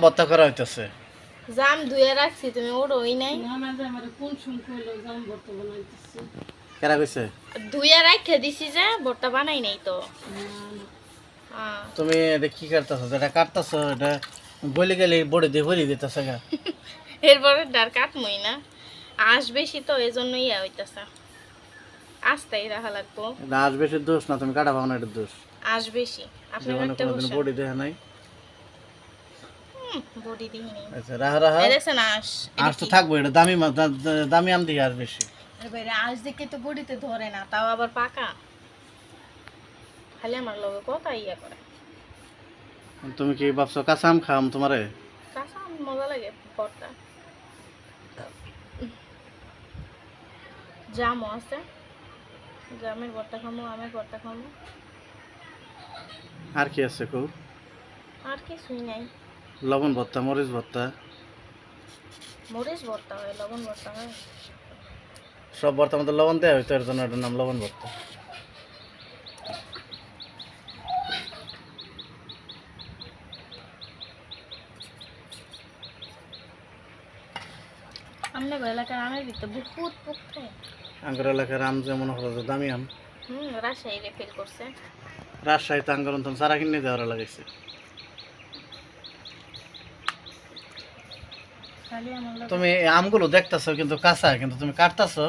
ভর্তা করা হইতেছে। জাম ধুয়ে রাখছি, তুমি ওড়োই নাই। কেরা কইছে? ধুয়ে রাখে দিছি যে ভর্তা বানাই নাই তো। তুমি এটা কি করতেছো? যেটা কাটতেছো এটা গলি গেলে বড়ি দিয়ে ভরি দিতেছে গা। এরপরে ডার কাটমই না, আঁশ বেশি তো এজন্য ইয়া হইতেছে, আস্তেই রাখা লাগবো। এটা আজ বেশি দোষ না, তুমি কাটা পাও না, এটা দোষ। আঁশ বেশি আপনি জীবনে কাটতে কোনোদিন বসেন। বড়ি দেখে নাই। বডি দিই নেই। আচ্ছা রাহা রাহা। এই দেখছেন আঁশ, আজ তো থাকবো, এটা দামি দামি আম দিয়ে আর বেশি। এবারে আঁশ দেখে তো বডিতে ধরে না, তাও আবার পাকা। খালি আমার লগে কথা ইয়া করে। তুমি কি ভাবছো কাঁচা আম খাম তোমারে? কাঁচা আম মজা লাগে ভর্তা। জামও আছে, জামের ভর্তা খামো, আমের ভর্তা খামো। আর কি আছে কো? আর কিছুই নাই। লবণ ভর্তা, মরিচ ভর্তা। মরিচ ভর্তা হয়, লবণ ভর্তা হয়? সব ভর্তার মধ্যে লবণ দেওয়া হইতো, এর জন্য এটার নাম লবণ ভর্তা। আমনে এলাকার আমের ভিতরে বহুত পোক থাকে। আঙ্গুর এলাকার আম যেমন হলো যে দামি আম। রাজশাহী রেফিল করছে। রাজশাহীতে আঙ্গুর অন্তন চারা কিনে দেওয়ার লাগাইছে। খালি আমার লগে তুমি এই আমগুলো দেখতেছো কিন্তু কাঁচা, কিন্তু তুমি কাটতেছো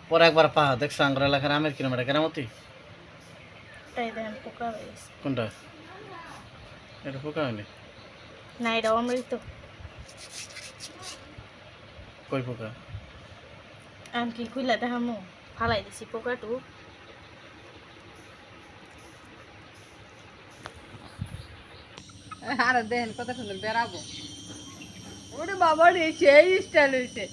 পরে একবার পাহা দেখছো আঙ্গুর এলাকার আমের কিরম, এটা কেরামতি। এই দেখেন পোকা হয়েছে। কোনটা? এটা পোকা হয়নি। না, এটা অমৃত। কই পোকা? আমি কি খুইলা দেখামো? ফালাই দিছি পোকাটু। আর দেখেন কত সুন্দর বেড়াবো। ওরে বাবা রে, সেই স্টাইল হয়েছে।